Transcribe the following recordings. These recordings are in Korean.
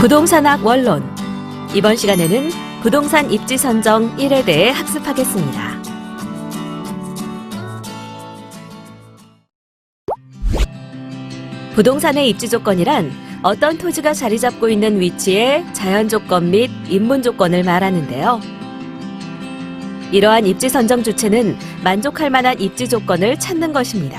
부동산학 원론. 이번 시간에는 부동산 입지 선정 1에 대해 학습하겠습니다. 부동산의 입지 조건이란 어떤 토지가 자리 잡고 있는 위치의 자연 조건 및 인문 조건을 말하는데요. 이러한 입지 선정 주체는 만족할 만한 입지 조건을 찾는 것입니다.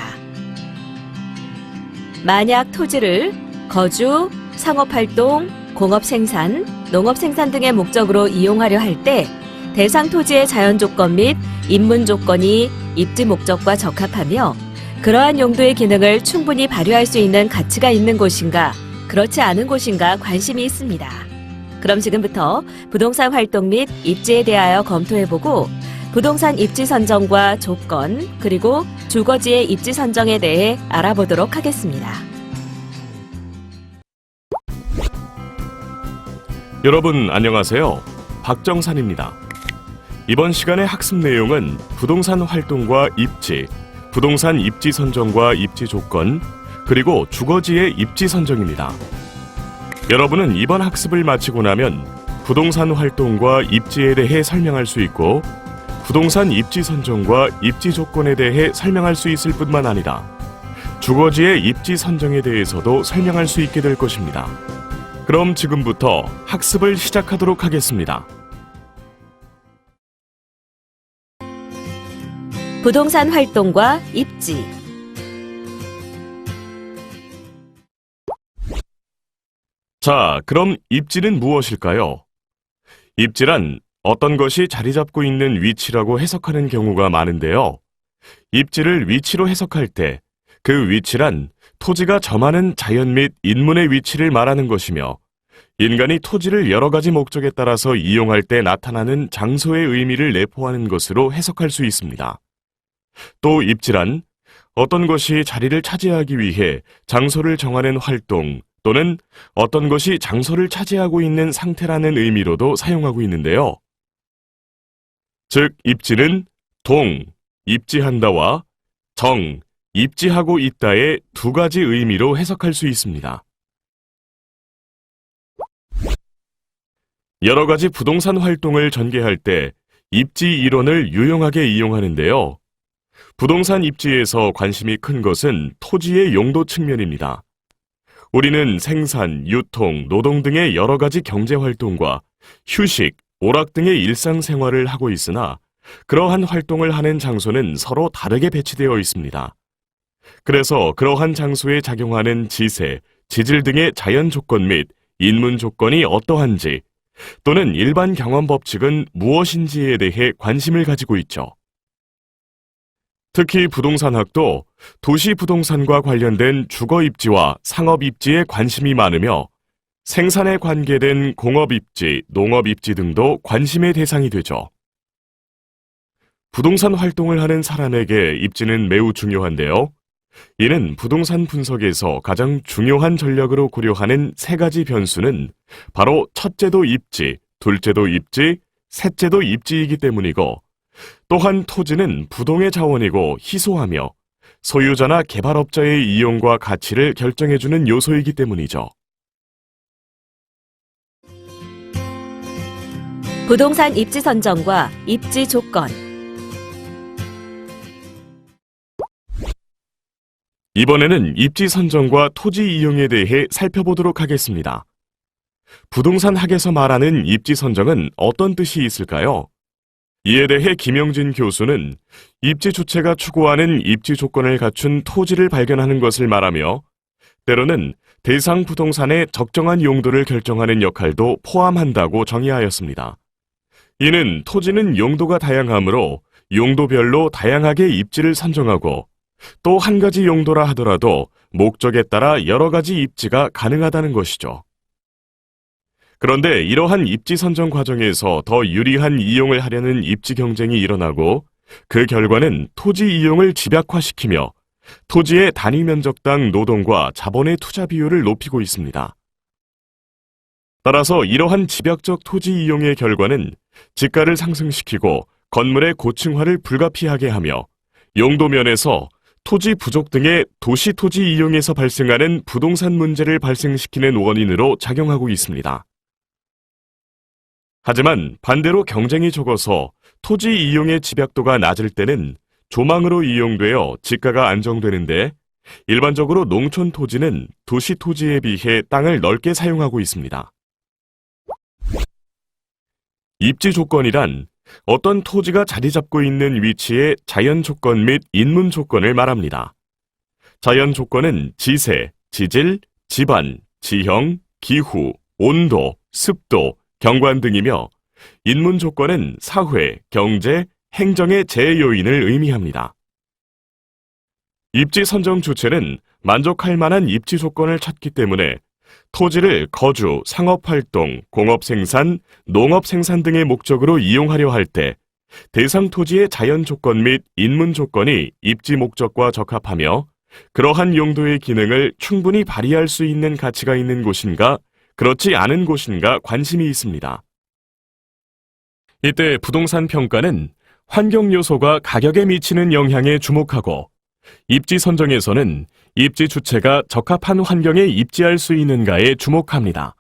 만약 토지를 거주, 상업활동, 공업생산, 농업생산 등의 목적으로 이용하려 할 때 대상 토지의 자연 조건 및 인문 조건이 입지 목적과 적합하며 그러한 용도의 기능을 충분히 발휘할 수 있는 가치가 있는 곳인가, 그렇지 않은 곳인가 관심이 있습니다. 그럼 지금부터 부동산 활동 및 입지에 대하여 검토해보고 부동산 입지 선정과 조건, 그리고 주거지의 입지 선정에 대해 알아보도록 하겠습니다. 여러분 안녕하세요. 박정산입니다. 이번 시간의 학습 내용은 부동산 활동과 입지, 부동산 입지 선정과 입지 조건, 그리고 주거지의 입지 선정입니다. 여러분은 이번 학습을 마치고 나면 부동산 활동과 입지에 대해 설명할 수 있고 부동산 입지 선정과 입지 조건에 대해 설명할 수 있을 뿐만 아니라 주거지의 입지 선정에 대해서도 설명할 수 있게 될 것입니다. 그럼 지금부터 학습을 시작하도록 하겠습니다. 부동산 활동과 입지. 자, 그럼 입지는 무엇일까요? 입지란 어떤 것이 자리 잡고 있는 위치라고 해석하는 경우가 많은데요. 입지를 위치로 해석할 때 그 위치란 토지가 점하는 자연 및 인문의 위치를 말하는 것이며 인간이 토지를 여러 가지 목적에 따라서 이용할 때 나타나는 장소의 의미를 내포하는 것으로 해석할 수 있습니다. 또 입지란 어떤 것이 자리를 차지하기 위해 장소를 정하는 활동 또는 어떤 것이 장소를 차지하고 있는 상태라는 의미로도 사용하고 있는데요. 즉, 입지는 동, 입지한다와 정, 입지하고 있다의 두 가지 의미로 해석할 수 있습니다. 여러 가지 부동산 활동을 전개할 때 입지 이론을 유용하게 이용하는데요. 부동산 입지에서 관심이 큰 것은 토지의 용도 측면입니다. 우리는 생산, 유통, 노동 등의 여러 가지 경제 활동과 휴식, 오락 등의 일상생활을 하고 있으나 그러한 활동을 하는 장소는 서로 다르게 배치되어 있습니다. 그래서 그러한 장소에 작용하는 지세, 지질 등의 자연 조건 및 인문 조건이 어떠한지 또는 일반 경험 법칙은 무엇인지에 대해 관심을 가지고 있죠. 특히 부동산학도 도시 부동산과 관련된 주거 입지와 상업 입지에 관심이 많으며 생산에 관계된 공업 입지, 농업 입지 등도 관심의 대상이 되죠. 부동산 활동을 하는 사람에게 입지는 매우 중요한데요. 이는 부동산 분석에서 가장 중요한 전략으로 고려하는 세 가지 변수는 바로 첫째도 입지, 둘째도 입지, 셋째도 입지이기 때문이고 또한 토지는 부동의 자원이고 희소하며 소유자나 개발업자의 이용과 가치를 결정해주는 요소이기 때문이죠. 부동산 입지 선정과 입지 조건. 이번에는 입지 선정과 토지 이용에 대해 살펴보도록 하겠습니다. 부동산 학에서 말하는 입지 선정은 어떤 뜻이 있을까요? 이에 대해 김영진 교수는 입지 주체가 추구하는 입지 조건을 갖춘 토지를 발견하는 것을 말하며 때로는 대상 부동산의 적정한 용도를 결정하는 역할도 포함한다고 정의하였습니다. 이는 토지는 용도가 다양하므로 용도별로 다양하게 입지를 선정하고 또 한 가지 용도라 하더라도 목적에 따라 여러 가지 입지가 가능하다는 것이죠. 그런데 이러한 입지 선정 과정에서 더 유리한 이용을 하려는 입지 경쟁이 일어나고 그 결과는 토지 이용을 집약화시키며 토지의 단위 면적당 노동과 자본의 투자 비율을 높이고 있습니다. 따라서 이러한 집약적 토지 이용의 결과는 집가를 상승시키고 건물의 고층화를 불가피하게 하며 용도 면에서 토지 부족 등의 도시 토지 이용에서 발생하는 부동산 문제를 발생시키는 원인으로 작용하고 있습니다. 하지만 반대로 경쟁이 적어서 토지 이용의 집약도가 낮을 때는 조망으로 이용되어 지가가 안정되는데 일반적으로 농촌 토지는 도시 토지에 비해 땅을 넓게 사용하고 있습니다. 입지 조건이란 어떤 토지가 자리 잡고 있는 위치의 자연 조건 및 인문 조건을 말합니다. 자연 조건은 지세, 지질, 지반, 지형, 기후, 온도, 습도, 경관 등이며 인문 조건은 사회, 경제, 행정의 재요인을 의미합니다. 입지 선정 주체는 만족할 만한 입지 조건을 찾기 때문에 토지를 거주, 상업활동, 공업생산, 농업생산 등의 목적으로 이용하려 할 때 대상 토지의 자연 조건 및 인문 조건이 입지 목적과 적합하며 그러한 용도의 기능을 충분히 발휘할 수 있는 가치가 있는 곳인가, 그렇지 않은 곳인가 관심이 있습니다. 이때 부동산 평가는 환경 요소가 가격에 미치는 영향에 주목하고 입지 선정에서는 입지 주체가 적합한 환경에 입지할 수 있는가에 주목합니다.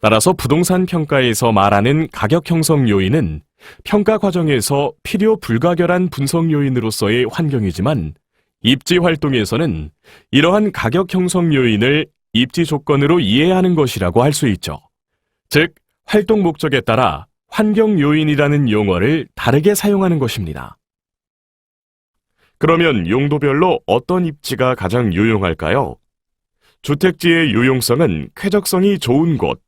따라서 부동산 평가에서 말하는 가격 형성 요인은 평가 과정에서 필요 불가결한 분석 요인으로서의 환경이지만 입지 활동에서는 이러한 가격 형성 요인을 입지 조건으로 이해하는 것이라고 할 수 있죠. 즉, 활동 목적에 따라 환경 요인이라는 용어를 다르게 사용하는 것입니다. 그러면 용도별로 어떤 입지가 가장 유용할까요? 주택지의 유용성은 쾌적성이 좋은 곳,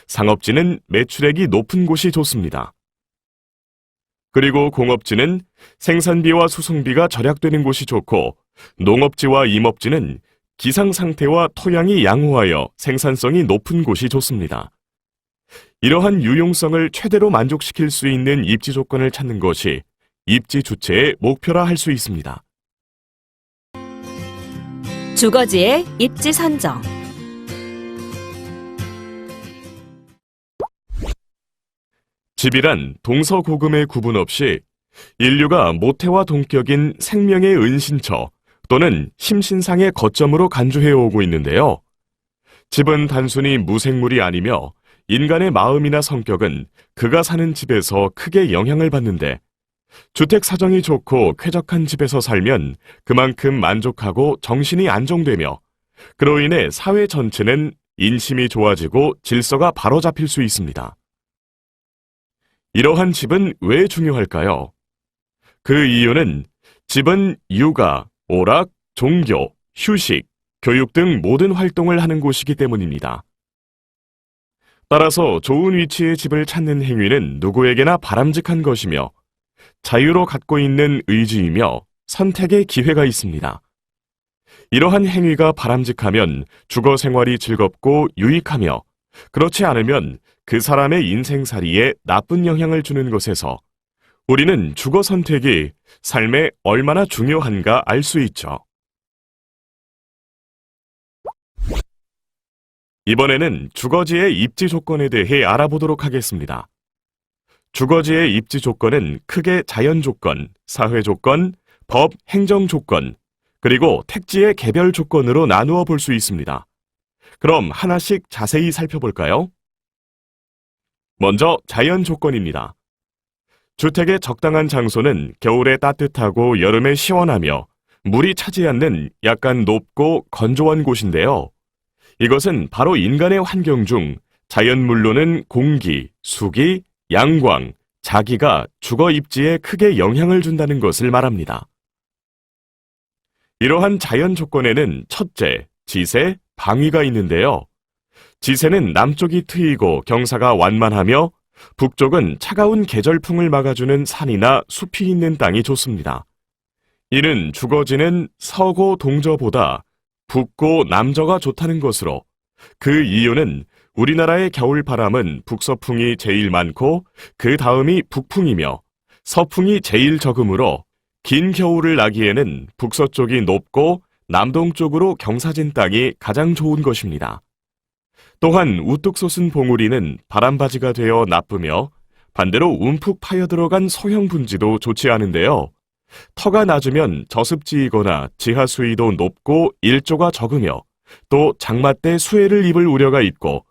상업지는 매출액이 높은 곳이 좋습니다. 그리고 공업지는 생산비와 수송비가 절약되는 곳이 좋고, 농업지와 임업지는 기상 상태와 토양이 양호하여 생산성이 높은 곳이 좋습니다. 이러한 유용성을 최대로 만족시킬 수 있는 입지 조건을 찾는 것이 입지 주체의 목표라 할 수 있습니다. 주거지의 입지 선정. 집이란 동서고금의 구분 없이 인류가 모태와 동격인 생명의 은신처 또는 심신상의 거점으로 간주해오고 있는데요. 집은 단순히 무생물이 아니며 인간의 마음이나 성격은 그가 사는 집에서 크게 영향을 받는데 주택 사정이 좋고 쾌적한 집에서 살면 그만큼 만족하고 정신이 안정되며 그로 인해 사회 전체는 인심이 좋아지고 질서가 바로잡힐 수 있습니다. 이러한 집은 왜 중요할까요? 그 이유는 집은 육아, 오락, 종교, 휴식, 교육 등 모든 활동을 하는 곳이기 때문입니다. 따라서 좋은 위치의 집을 찾는 행위는 누구에게나 바람직한 것이며 자유로 갖고 있는 의지이며 선택의 기회가 있습니다. 이러한 행위가 바람직하면 주거 생활이 즐겁고 유익하며 그렇지 않으면 그 사람의 인생살이에 나쁜 영향을 주는 것에서 우리는 주거 선택이 삶에 얼마나 중요한가 알 수 있죠. 이번에는 주거지의 입지 조건에 대해 알아보도록 하겠습니다. 주거지의 입지 조건은 크게 자연 조건, 사회 조건, 법, 행정 조건, 그리고 택지의 개별 조건으로 나누어 볼 수 있습니다. 그럼 하나씩 자세히 살펴볼까요? 먼저 자연 조건입니다. 주택의 적당한 장소는 겨울에 따뜻하고 여름에 시원하며 물이 차지 않는 약간 높고 건조한 곳인데요. 이것은 바로 인간의 환경 중 자연물로는 공기, 수기, 양광, 자기가 주거 입지에 크게 영향을 준다는 것을 말합니다. 이러한 자연 조건에는 첫째, 지세, 방위가 있는데요. 지세는 남쪽이 트이고 경사가 완만하며 북쪽은 차가운 계절풍을 막아주는 산이나 숲이 있는 땅이 좋습니다. 이는 주거지는 서고 동저보다 북고 남저가 좋다는 것으로 그 이유는 우리나라의 겨울 바람은 북서풍이 제일 많고 그 다음이 북풍이며 서풍이 제일 적으므로 긴 겨울을 나기에는 북서쪽이 높고 남동쪽으로 경사진 땅이 가장 좋은 것입니다. 또한 우뚝 솟은 봉우리는 바람바지가 되어 나쁘며 반대로 움푹 파여 들어간 소형 분지도 좋지 않은데요. 터가 낮으면 저습지이거나 지하 수위도 높고 일조가 적으며 또 장마 때 수해를 입을 우려가 있고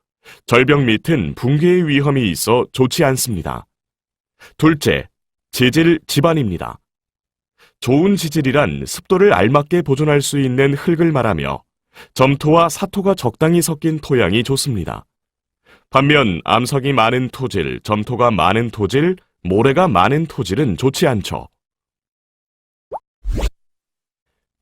절벽 밑은 붕괴의 위험이 있어 좋지 않습니다. 둘째, 지질 지반입니다. 좋은 지질이란 습도를 알맞게 보존할 수 있는 흙을 말하며 점토와 사토가 적당히 섞인 토양이 좋습니다. 반면 암석이 많은 토질, 점토가 많은 토질, 모래가 많은 토질은 좋지 않죠.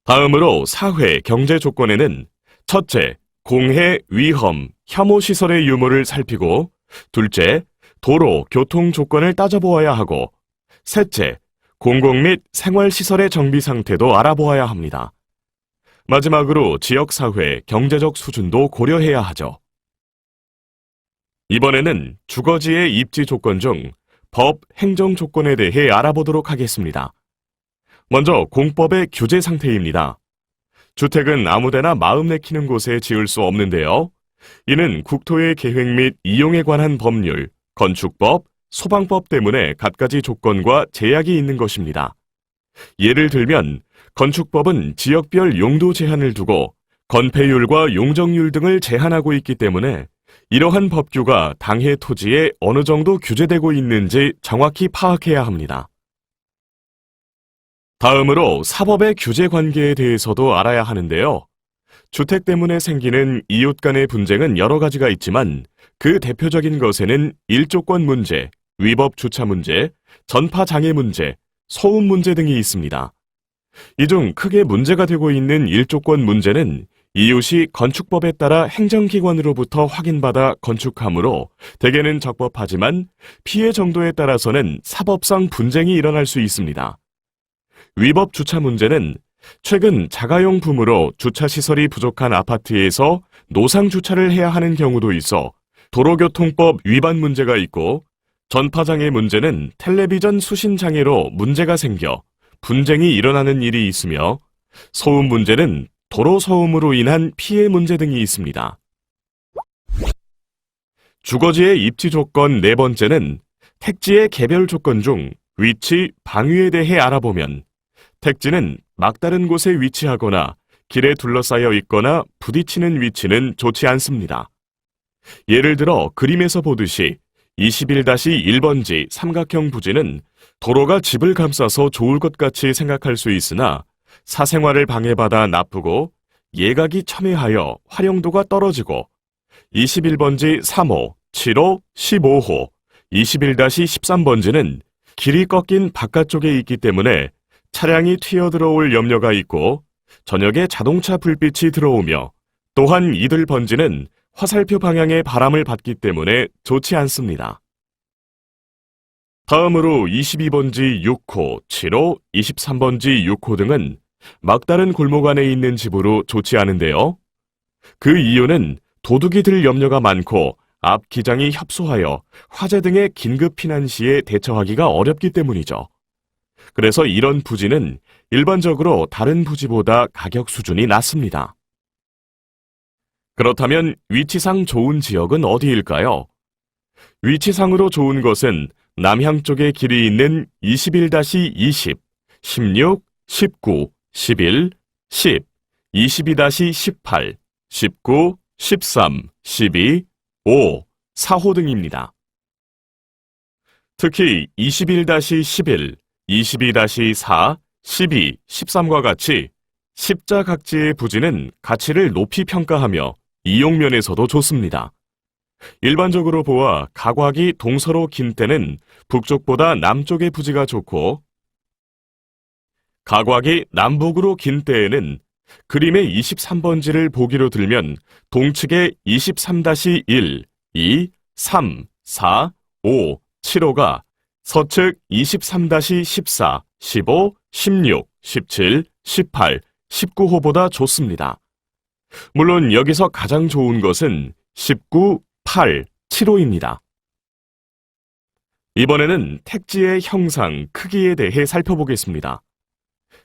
다음으로 사회, 경제 조건에는 첫째, 공해, 위험, 혐오 시설의 유무를 살피고 둘째, 도로, 교통 조건을 따져보아야 하고 셋째, 공공 및 생활시설의 정비 상태도 알아보아야 합니다. 마지막으로 지역사회, 경제적 수준도 고려해야 하죠. 이번에는 주거지의 입지 조건 중 법, 행정 조건에 대해 알아보도록 하겠습니다. 먼저 공법의 규제 상태입니다. 주택은 아무데나 마음 내키는 곳에 지을 수 없는데요. 이는 국토의 계획 및 이용에 관한 법률, 건축법, 소방법 때문에 갖가지 조건과 제약이 있는 것입니다. 예를 들면 건축법은 지역별 용도 제한을 두고 건폐율과 용적률 등을 제한하고 있기 때문에 이러한 법규가 당해 토지에 어느 정도 규제되고 있는지 정확히 파악해야 합니다. 다음으로 사법의 규제 관계에 대해서도 알아야 하는데요. 주택 때문에 생기는 이웃 간의 분쟁은 여러 가지가 있지만 그 대표적인 것에는 일조권 문제, 위법 주차 문제, 전파 장애 문제, 소음 문제 등이 있습니다. 이 중 크게 문제가 되고 있는 일조권 문제는 이웃이 건축법에 따라 행정기관으로부터 확인받아 건축하므로 대개는 적법하지만 피해 정도에 따라서는 사법상 분쟁이 일어날 수 있습니다. 위법 주차 문제는 최근 자가용품으로 주차시설이 부족한 아파트에서 노상 주차를 해야 하는 경우도 있어 도로교통법 위반 문제가 있고 전파장애 문제는 텔레비전 수신 장애로 문제가 생겨 분쟁이 일어나는 일이 있으며 소음 문제는 도로 소음으로 인한 피해 문제 등이 있습니다. 주거지의 입지 조건 네 번째는 택지의 개별 조건 중 위치, 방위에 대해 알아보면 택지는 막다른 곳에 위치하거나 길에 둘러싸여 있거나 부딪히는 위치는 좋지 않습니다. 예를 들어 그림에서 보듯이 21-1번지 삼각형 부지는 도로가 집을 감싸서 좋을 것 같이 생각할 수 있으나 사생활을 방해받아 나쁘고 예각이 첨예하여 활용도가 떨어지고 21번지 3호, 7호, 15호, 21-13번지는 길이 꺾인 바깥쪽에 있기 때문에 차량이 튀어들어올 염려가 있고 저녁에 자동차 불빛이 들어오며 또한 이들 번지는 화살표 방향의 바람을 받기 때문에 좋지 않습니다. 다음으로 22번지 6호, 7호, 23번지 6호 등은 막다른 골목 안에 있는 집으로 좋지 않은데요. 그 이유는 도둑이 들 염려가 많고 앞 기장이 협소하여 화재 등의 긴급 피난 시에 대처하기가 어렵기 때문이죠. 그래서 이런 부지는 일반적으로 다른 부지보다 가격 수준이 낮습니다. 그렇다면 위치상 좋은 지역은 어디일까요? 위치상으로 좋은 것은 남향 쪽에 길이 있는 21-20, 16, 19, 11, 10, 22-18, 19, 13, 12, 5, 4호 등입니다. 특히 21-11, 22-4, 12, 13과 같이 십자각지의 부지는 가치를 높이 평가하며 이용면에서도 좋습니다. 일반적으로 보아 가곽이 동서로 긴 때는 북쪽보다 남쪽의 부지가 좋고 가곽이 남북으로 긴 때에는 그림의 23번지를 보기로 들면 동측의 23-1, 2, 3, 4, 5, 7호가 서측 23-14, 15, 16, 17, 18, 19호보다 좋습니다. 물론 여기서 가장 좋은 것은 19, 8, 7호입니다. 이번에는 택지의 형상, 크기에 대해 살펴보겠습니다.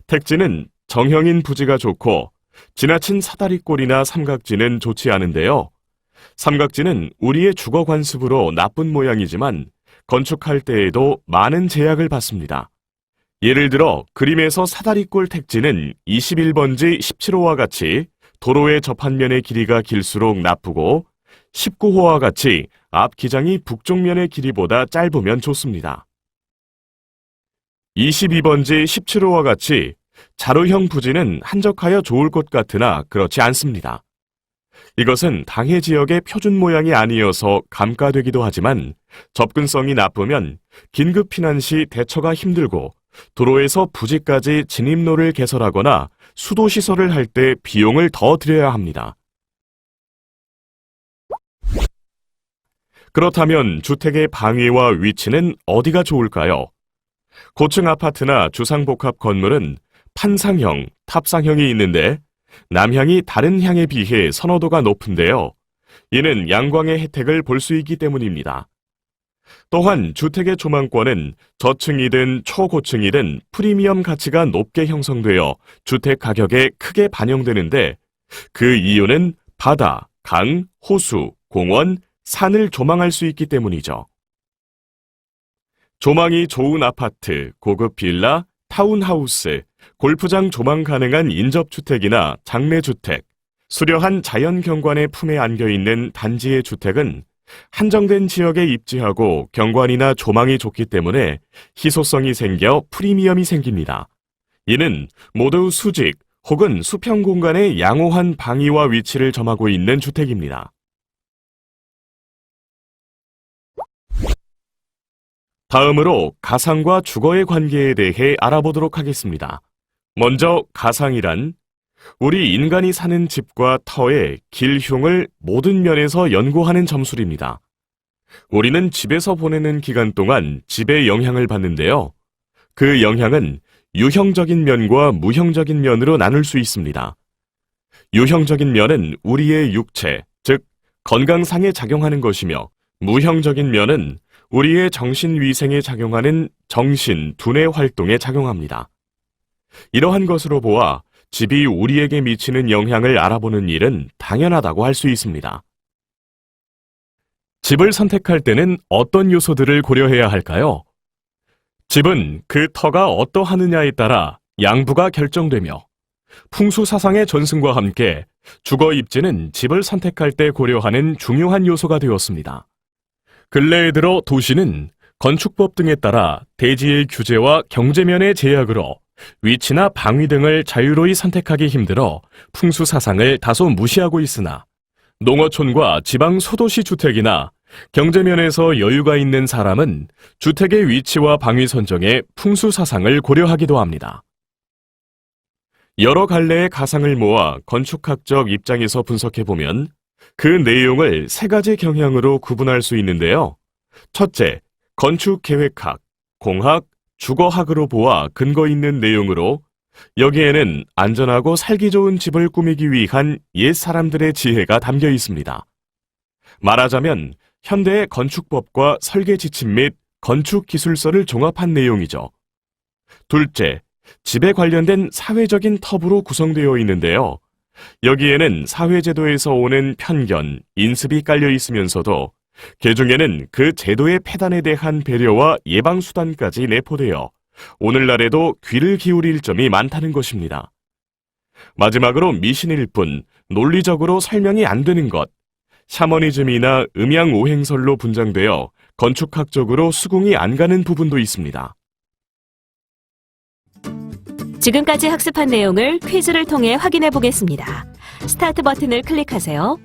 택지는 정형인 부지가 좋고 지나친 사다리꼴이나 삼각지는 좋지 않은데요. 삼각지는 우리의 주거 관습으로 나쁜 모양이지만 건축할 때에도 많은 제약을 받습니다. 예를 들어 그림에서 사다리꼴 택지는 21번지 17호와 같이 도로의 접한면의 길이가 길수록 나쁘고 19호와 같이 앞 기장이 북쪽면의 길이보다 짧으면 좋습니다. 22번지 17호와 같이 자루형 부지는 한적하여 좋을 것 같으나 그렇지 않습니다. 이것은 당해 지역의 표준 모양이 아니어서 감가되기도 하지만 접근성이 나쁘면 긴급 피난 시 대처가 힘들고 도로에서 부지까지 진입로를 개설하거나 수도 시설을 할 때 비용을 더 들여야 합니다. 그렇다면 주택의 방위와 위치는 어디가 좋을까요? 고층 아파트나 주상복합 건물은 판상형, 탑상형이 있는데 남향이 다른 향에 비해 선호도가 높은데요. 이는 양광의 혜택을 볼 수 있기 때문입니다. 또한 주택의 조망권은 저층이든 초고층이든 프리미엄 가치가 높게 형성되어 주택 가격에 크게 반영되는데 그 이유는 바다, 강, 호수, 공원, 산을 조망할 수 있기 때문이죠. 조망이 좋은 아파트, 고급 빌라, 타운하우스, 골프장 조망 가능한 인접주택이나 장례주택, 수려한 자연경관의 품에 안겨있는 단지의 주택은 한정된 지역에 입지하고 경관이나 조망이 좋기 때문에 희소성이 생겨 프리미엄이 생깁니다. 이는 모두 수직 혹은 수평 공간의 양호한 방위와 위치를 점하고 있는 주택입니다. 다음으로 가상과 주거의 관계에 대해 알아보도록 하겠습니다. 먼저 가상이란 우리 인간이 사는 집과 터의 길흉을 모든 면에서 연구하는 점술입니다. 우리는 집에서 보내는 기간 동안 집의 영향을 받는데요. 그 영향은 유형적인 면과 무형적인 면으로 나눌 수 있습니다. 유형적인 면은 우리의 육체, 즉 건강상에 작용하는 것이며 무형적인 면은 우리의 정신위생에 작용하는 정신, 두뇌 활동에 작용합니다. 이러한 것으로 보아 집이 우리에게 미치는 영향을 알아보는 일은 당연하다고 할 수 있습니다. 집을 선택할 때는 어떤 요소들을 고려해야 할까요? 집은 그 터가 어떠하느냐에 따라 양부가 결정되며 풍수사상의 전승과 함께 주거 입지는 집을 선택할 때 고려하는 중요한 요소가 되었습니다. 근래에 들어 도시는 건축법 등에 따라 대지의 규제와 경제면의 제약으로 위치나 방위 등을 자유로이 선택하기 힘들어 풍수사상을 다소 무시하고 있으나 농어촌과 지방 소도시 주택이나 경제면에서 여유가 있는 사람은 주택의 위치와 방위 선정에 풍수사상을 고려하기도 합니다. 여러 갈래의 가상을 모아 건축학적 입장에서 분석해보면 그 내용을 세 가지 경향으로 구분할 수 있는데요. 첫째, 건축계획학, 공학, 주거학으로 보아 근거 있는 내용으로 여기에는 안전하고 살기 좋은 집을 꾸미기 위한 옛 사람들의 지혜가 담겨 있습니다. 말하자면 현대의 건축법과 설계 지침 및 건축 기술서를 종합한 내용이죠. 둘째, 집에 관련된 사회적인 텁으로 구성되어 있는데요. 여기에는 사회제도에서 오는 편견, 인습이 깔려 있으면서도 개중에는 그 제도의 폐단에 대한 배려와 예방수단까지 내포되어 오늘날에도 귀를 기울일 점이 많다는 것입니다. 마지막으로 미신일 뿐 논리적으로 설명이 안 되는 것, 샤머니즘이나 음양오행설로 분장되어 건축학적으로 수긍이 안 가는 부분도 있습니다. 지금까지 학습한 내용을 퀴즈를 통해 확인해 보겠습니다. 스타트 버튼을 클릭하세요.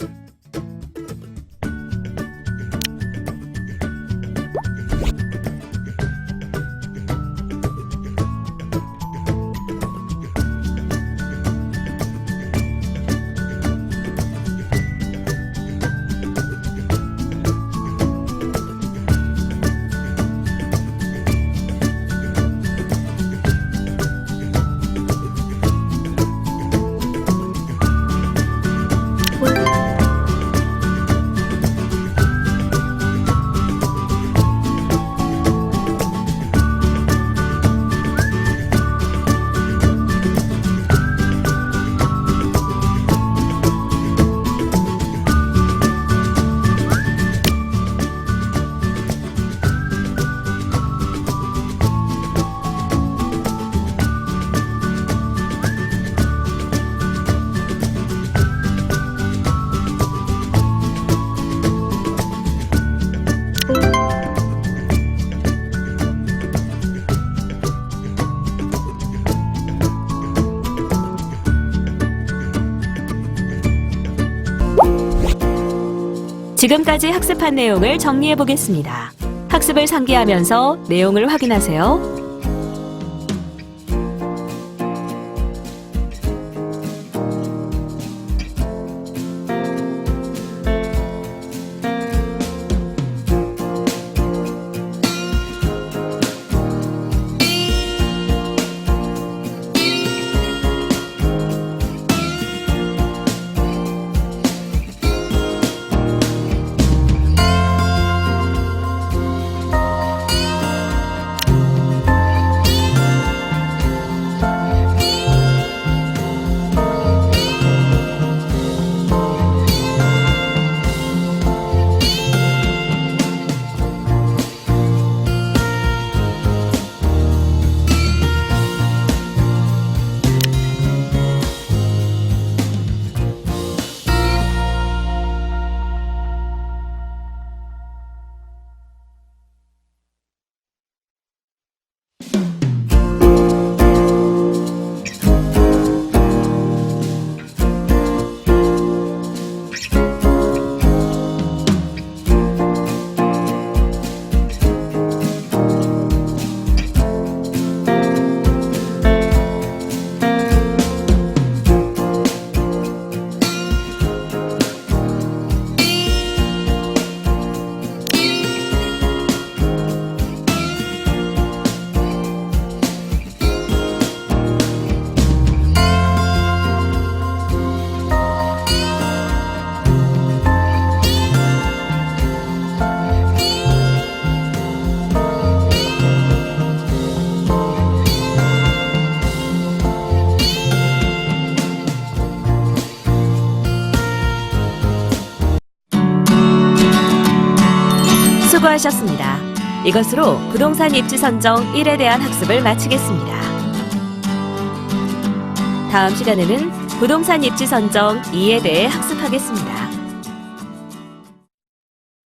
지금까지 학습한 내용을 정리해 보겠습니다. 학습을 상기하면서 내용을 확인하세요. 수고하셨습니다. 이것으로 부동산 입지 선정 1에 대한 학습을 마치겠습니다. 다음 시간에는 부동산 입지 선정 2에 대해 학습하겠습니다.